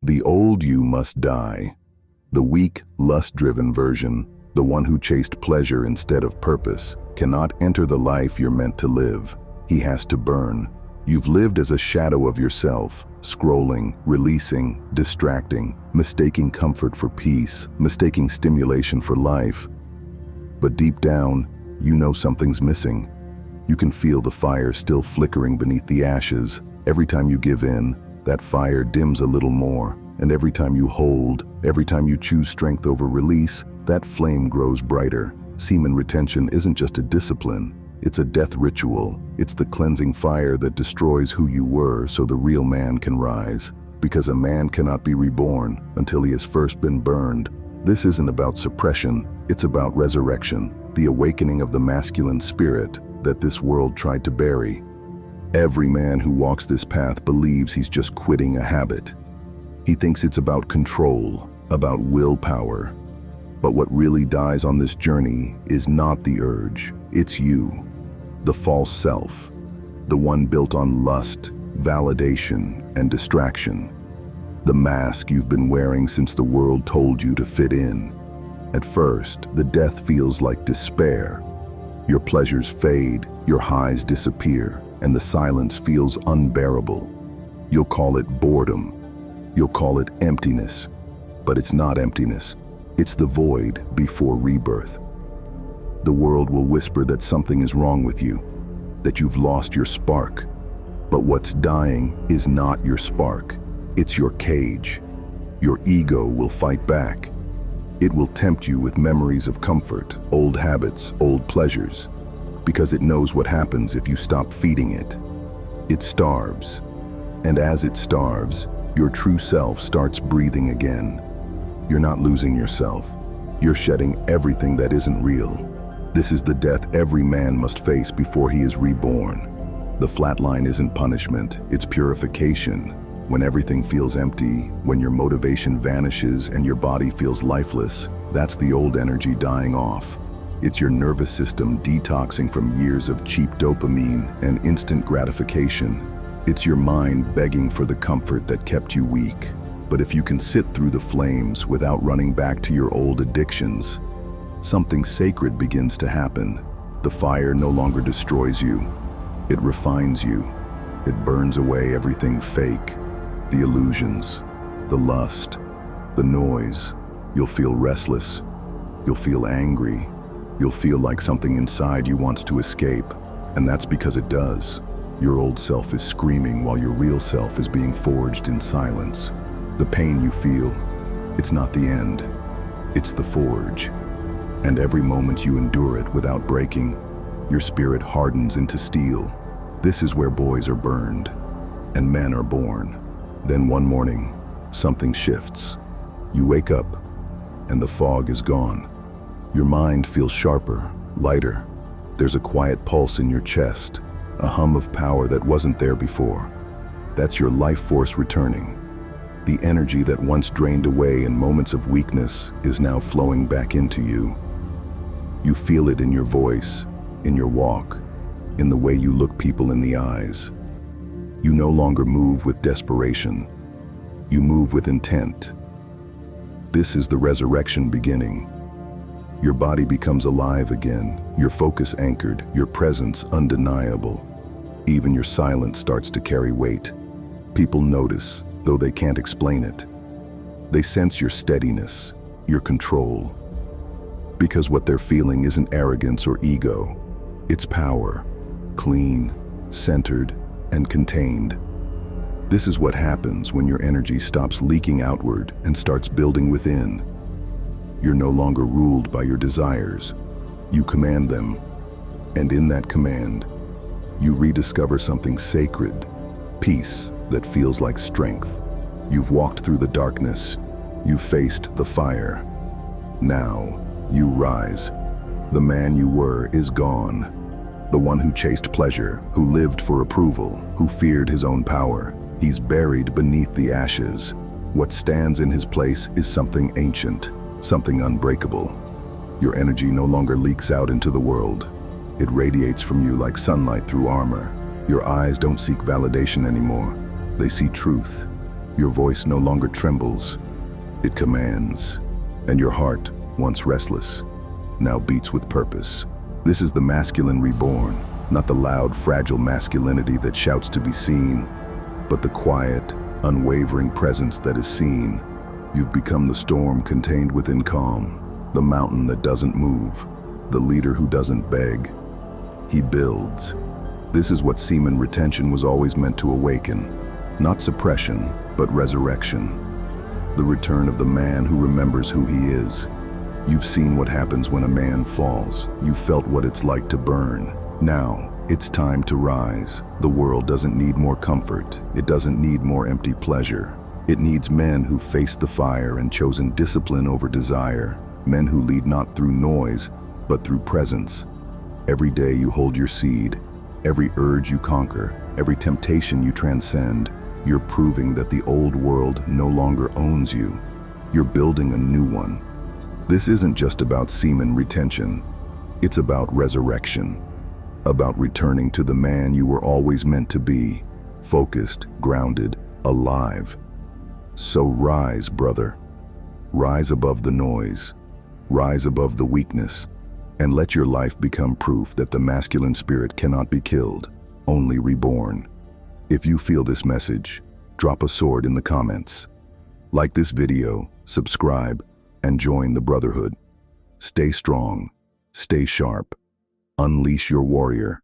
The old you must die. The weak, lust-driven version, the one who chased pleasure instead of purpose, cannot enter the life you're meant to live. He has to burn. You've lived as a shadow of yourself, scrolling, releasing, distracting, mistaking comfort for peace, mistaking stimulation for life. But deep down, you know something's missing. You can feel the fire still flickering beneath the ashes. Every time you give in, that fire dims a little more, and every time you hold, every time you choose strength over release, that flame grows brighter. Semen retention isn't just a discipline, it's a death ritual. It's the cleansing fire that destroys who you were so the real man can rise. Because a man cannot be reborn until he has first been burned. This isn't about suppression, it's about resurrection, the awakening of the masculine spirit that this world tried to bury. Every man who walks this path believes he's just quitting a habit. He thinks it's about control, about willpower. But what really dies on this journey is not the urge, it's you. The false self, the one built on lust, validation, and distraction. The mask you've been wearing since the world told you to fit in. At first, the death feels like despair. Your pleasures fade, your highs disappear, and the silence feels unbearable. You'll call it boredom. You'll call it emptiness. But it's not emptiness. It's the void before rebirth. The world will whisper that something is wrong with you, that you've lost your spark. But what's dying is not your spark. It's your cage. Your ego will fight back. It will tempt you with memories of comfort, old habits, old pleasures, because it knows what happens if you stop feeding it. It starves. And as it starves, your true self starts breathing again. You're not losing yourself. You're shedding everything that isn't real. This is the death every man must face before he is reborn. The flat line isn't punishment, it's purification. When everything feels empty, when your motivation vanishes and your body feels lifeless, that's the old energy dying off. It's your nervous system detoxing from years of cheap dopamine and instant gratification. It's your mind begging for the comfort that kept you weak. But if you can sit through the flames without running back to your old addictions, something sacred begins to happen. The fire no longer destroys you. It refines you. It burns away everything fake. The illusions, the lust, the noise. You'll feel restless. You'll feel angry. You'll feel like something inside you wants to escape. And that's because it does. Your old self is screaming while your real self is being forged in silence. The pain you feel, it's not the end. It's the forge. And every moment you endure it without breaking, your spirit hardens into steel. This is where boys are burned and men are born. Then one morning, something shifts. You wake up and the fog is gone. Your mind feels sharper, lighter. There's a quiet pulse in your chest, a hum of power that wasn't there before. That's your life force returning. The energy that once drained away in moments of weakness is now flowing back into you. You feel it in your voice, in your walk, in the way you look people in the eyes. You no longer move with desperation. You move with intent. This is the resurrection beginning. Your body becomes alive again, your focus anchored, your presence undeniable. Even your silence starts to carry weight. People notice, though they can't explain it. They sense your steadiness, your control. Because what they're feeling isn't arrogance or ego, it's power, clean, centered, and contained. This is what happens when your energy stops leaking outward and starts building within. You're no longer ruled by your desires. You command them. And in that command, you rediscover something sacred, peace that feels like strength. You've walked through the darkness. You've faced the fire. Now, you rise. The man you were is gone. The one who chased pleasure, who lived for approval, who feared his own power. He's buried beneath the ashes. What stands in his place is something ancient, something unbreakable. Your energy no longer leaks out into the world. It radiates from you like sunlight through armor. Your eyes don't seek validation anymore. They see truth. Your voice no longer trembles, it commands. And your heart, once restless, now beats with purpose. This is the masculine reborn, not the loud, fragile masculinity that shouts to be seen, but the quiet, unwavering presence that is seen. You've become the storm contained within calm, the mountain that doesn't move, the leader who doesn't beg. He builds. This is what semen retention was always meant to awaken. Not suppression, but resurrection. The return of the man who remembers who he is. You've seen what happens when a man falls. You've felt what it's like to burn. Now, it's time to rise. The world doesn't need more comfort. It doesn't need more empty pleasure. It needs men who've faced the fire and chosen discipline over desire. Men who lead not through noise, but through presence. Every day you hold your seed. Every urge you conquer. Every temptation you transcend. You're proving that the old world no longer owns you. You're building a new one. This isn't just about semen retention. It's about resurrection. About returning to the man you were always meant to be. Focused, grounded, alive. So rise, brother. Rise above the noise. Rise above the weakness. And let your life become proof that the masculine spirit cannot be killed, only reborn. If you feel this message, drop a sword in the comments. Like this video, subscribe, and join the brotherhood. Stay strong, stay sharp, unleash your warrior.